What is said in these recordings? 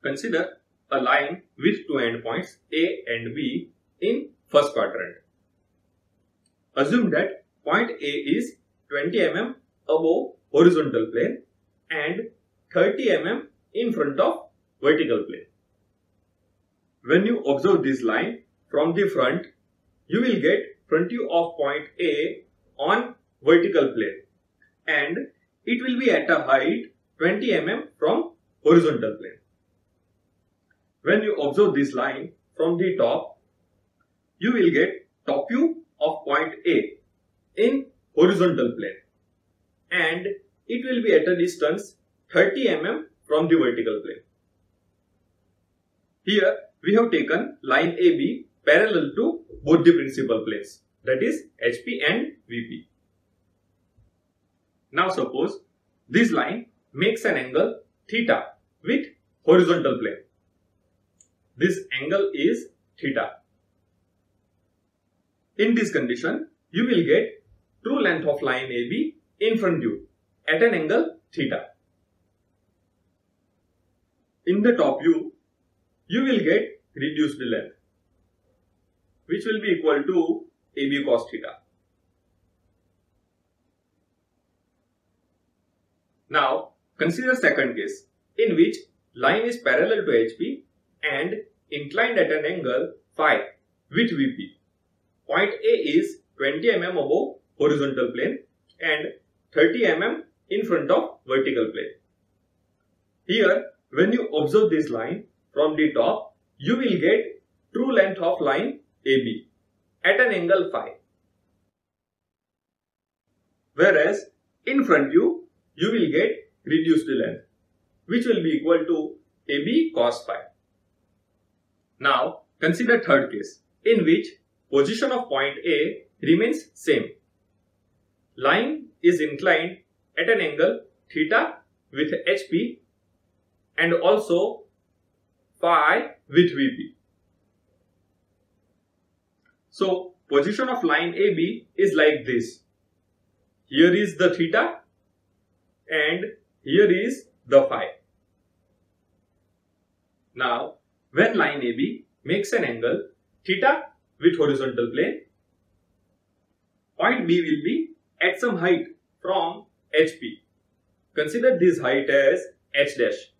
Consider a line with two endpoints A and B in first quadrant. Assume that point A is 20 mm above horizontal plane and 30 mm in front of vertical plane. When you observe this line from the front, you will get front view of point A on vertical plane and it will be at a height 20 mm from horizontal plane. When you observe this line from the top, you will get top view of point A in horizontal plane and it will be at a distance 30 mm from the vertical plane. Here we have taken line AB parallel to both the principal planes, that is HP and VP. Now suppose this line makes an angle theta with horizontal plane. This angle is theta. In this condition, you will get true length of line AB in front view at an angle theta. In the top view, you will get reduced length, which will be equal to AB cos theta. Now, consider second case, in which line is parallel to HP and inclined at an angle phi with VP. Point A is 20 mm above horizontal plane and 30 mm in front of vertical plane. Here, when you observe this line from the top, you will get true length of line AB at an angle phi. Whereas in front view, you will get reduced length, which will be equal to AB cos phi. Now, consider third case, in which position of point A remains same. Line is inclined at an angle theta with HP and also phi with VP. So, position of line AB is like this. Here is the theta and here is the phi. Now, when line AB makes an angle theta with horizontal plane, point B will be at some height from HP. Consider this height as h dash.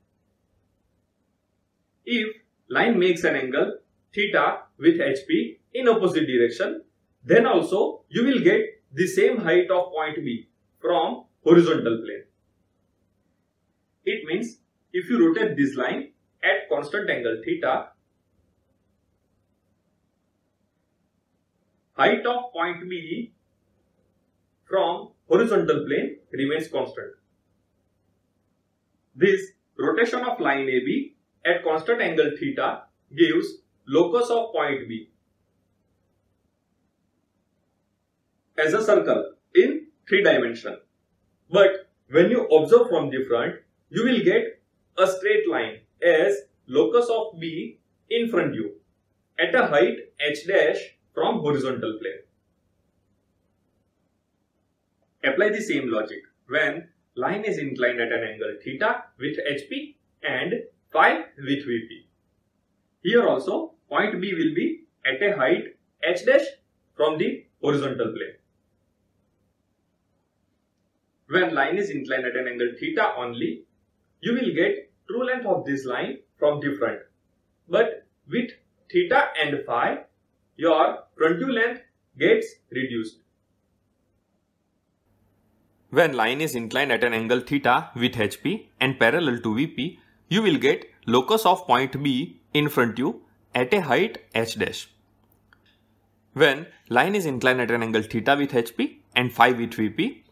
If line makes an angle theta with HP in opposite direction, then also you will get the same height of point B from horizontal plane. It means if you rotate this line at constant angle theta, height of point B from horizontal plane remains constant. This rotation of line AB at constant angle theta gives locus of point B as a circle in 3 dimensions. But when you observe from the front, you will get a straight line as locus of B in front view at a height h dash from horizontal plane. Apply the same logic when line is inclined at an angle theta with HP and phi with VP. Here also point B will be at a height h dash from the horizontal plane. When line is inclined at an angle theta only, you will get true length of this line from the front. But with theta and phi, your front view length gets reduced. When line is inclined at an angle theta with HP and parallel to VP, you will get locus of point B in front view at a height h dash. When line is inclined at an angle theta with HP and phi with VP,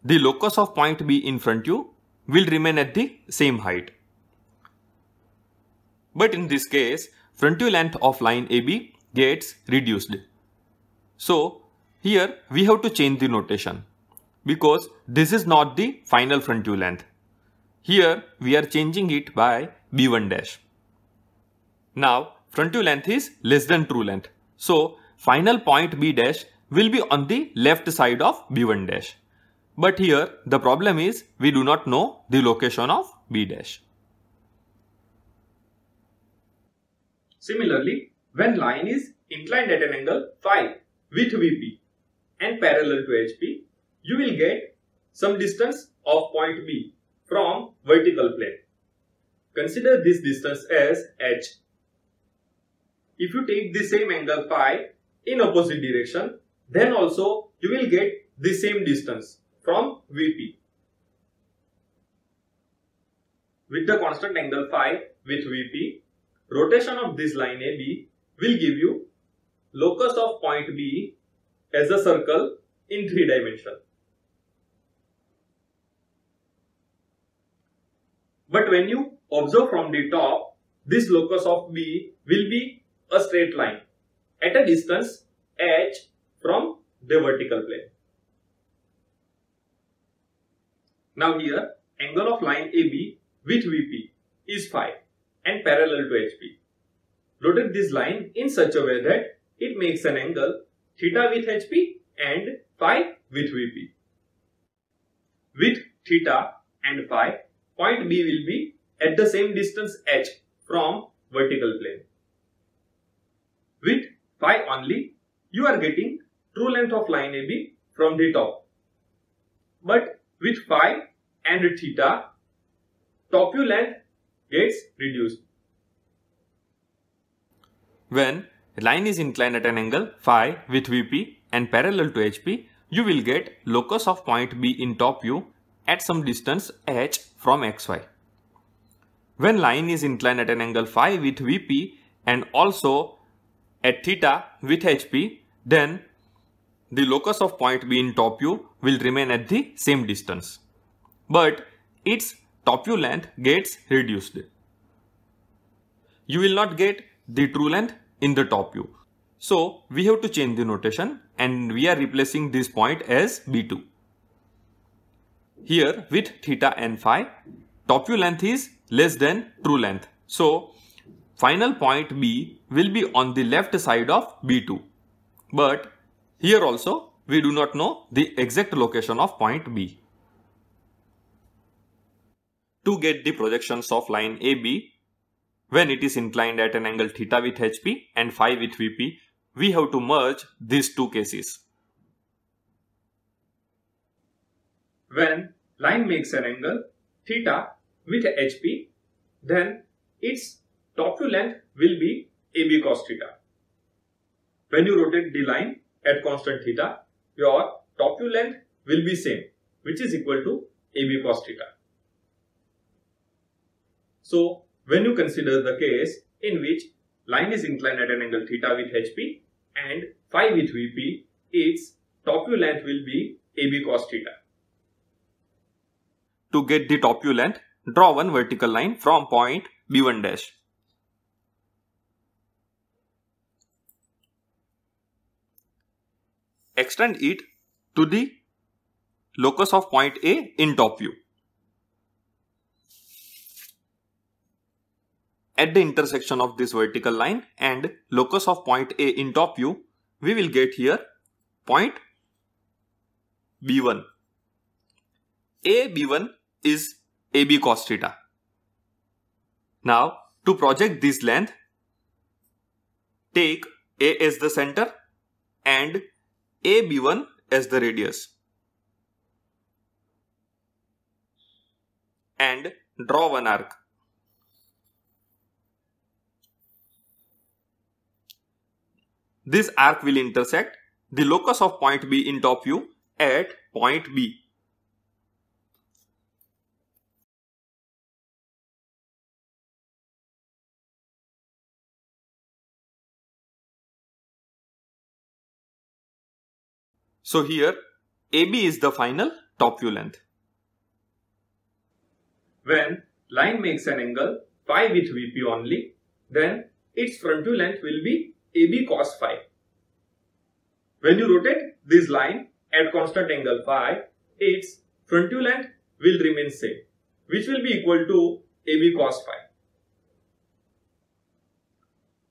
the locus of point B in front view will remain at the same height. But in this case, front view length of line AB gets reduced. So here we have to change the notation because this is not the final front view length. Here we are changing it by B1 dash. Now front view length is less than true length. So final point B dash will be on the left side of B1 dash. But here the problem is we do not know the location of B dash. Similarly, when line is inclined at an angle phi with VP and parallel to HP, you will get some distance of point B from vertical plane. Consider this distance as h. If you take the same angle phi in opposite direction, then also you will get the same distance from VP. With the constant angle phi with VP, rotation of this line AB will give you locus of point B as a circle in 3 dimensions. But when you observe from the top, this locus of B will be a straight line at a distance h from the vertical plane. Now here, angle of line AB with VP is phi and parallel to HP. Rotate this line in such a way that it makes an angle theta with HP and phi with VP. With theta and phi, point B will be at the same distance h from vertical plane. With phi only, you are getting true length of line AB from the top. But with phi and theta, top view length gets reduced. When line is inclined at an angle phi with VP and parallel to HP, you will get locus of point B in top view at some distance h from xy. When line is inclined at an angle phi with VP and also at theta with HP, then the locus of point B in top view will remain at the same distance, but its top view length gets reduced. You will not get the true length in the top view. So we have to change the notation and we are replacing this point as B2. Here with theta and phi, top view length is less than true length. So final point B will be on the left side of B2. But here also we do not know the exact location of point B. To get the projections of line AB when it is inclined at an angle theta with HP and phi with VP, we have to merge these two cases. When line makes an angle theta with HP, then its top view length will be AB cos theta. When you rotate the line at constant theta, your top view length will be same, which is equal to AB cos theta. So when you consider the case in which line is inclined at an angle theta with HP and phi with VP, its top view length will be AB cos theta. To get the top view length, draw one vertical line from point B1 dash. Extend it to the locus of point A in top view. At the intersection of this vertical line and locus of point A in top view, we will get here point B1. AB1 is AB cos theta. Now to project this length, take A as the center and AB1 as the radius and draw one arc. This arc will intersect the locus of point B in top view at point B. So here AB is the final top view length. When line makes an angle phi with VP only, then its front view length will be AB cos phi. When you rotate this line at constant angle phi, its front view length will remain same, which will be equal to AB cos phi.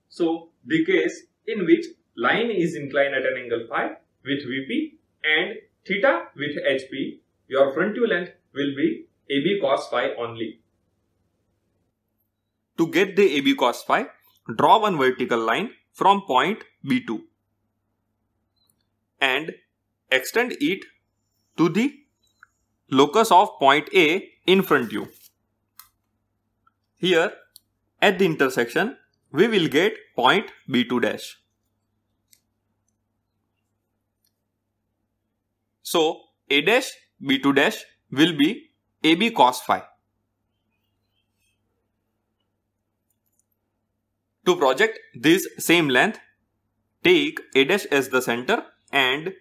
So the case in which line is inclined at an angle phi with VP and theta with HP, your front view length will be AB cos phi only. To get the AB cos phi, draw one vertical line from point B2 and extend it to the locus of point A in front view. Here at the intersection we will get point B2 dash. So A dash B2 dash will be AB cos phi. To project this same length, take A dash as the center and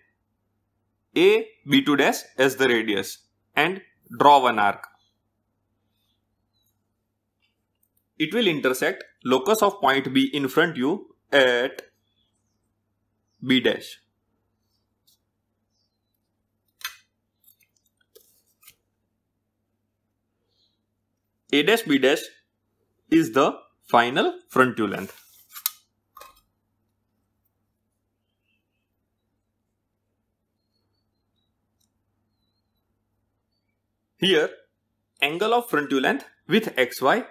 A B2 dash as the radius and draw one arc. It will intersect locus of point B in front view at B dash. A dash B dash is the final front view length. Here, angle of front view length with XY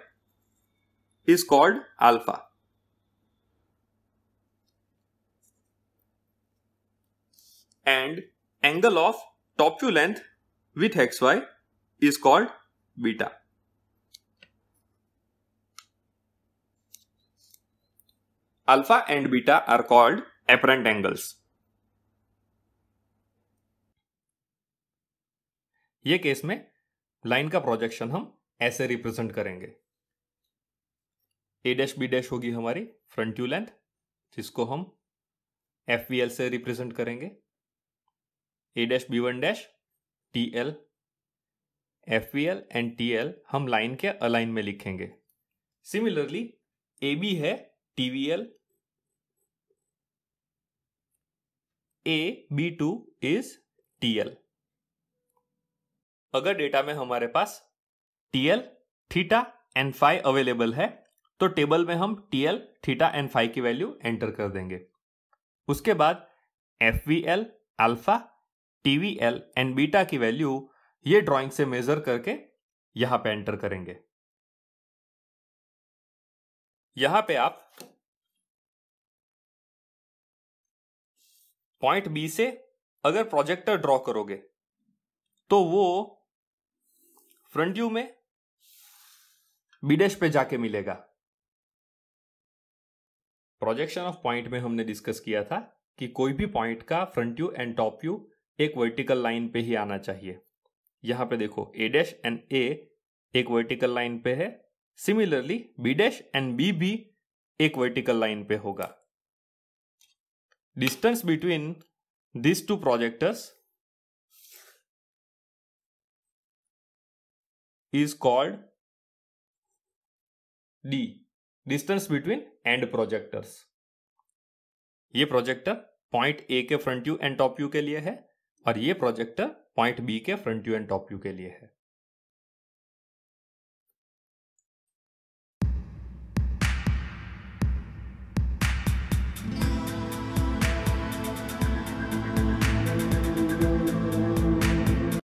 is called alpha. And angle of top view length with XY is called beta. Alpha and beta are called apparent angles. ये case में line का projection हम ऐसे represent करेंगे. A dash B dash होगी हमारी front view length, जिसको हम FVL से रिप्रेजेंट करेंगे. A dash B one dash TL, FVL and TL हम लाइन के अलाइन में लिखेंगे. सिमिलरली AB है TVL, AB2 इज TL. अगर डेटा में हमारे पास TL, theta and phi available है तो टेबल में हम TL, थीटा एंड फाई की वैल्यू एंटर कर देंगे. उसके बाद FVL, alpha, TVL and beta की वैल्यू ये ड्राइंग से मेजर करके यहां पे एंटर करेंगे. यहां पे आप पॉइंट B से अगर प्रोजेक्टर ड्रॉ करोगे तो वो फ्रंट व्यू में B डैश पे जाके मिलेगा. प्रोजेक्शन ऑफ पॉइंट में हमने डिस्कस किया था कि कोई भी पॉइंट का front view and top view एक वर्टिकल लाइन पे ही आना चाहिए. यहां पे देखो A डैश एंड A एक वर्टिकल लाइन पे है. Similarly B dash and B भी एक वर्टिकल लाइन पे होगा. Distance between these two projectors is called D, distance between end projectors. ये प्रोजेक्टर पॉइंट A के front view and top view के लिए है और ये प्रोजेक्टर पॉइंट B के front view and top view के लिए है.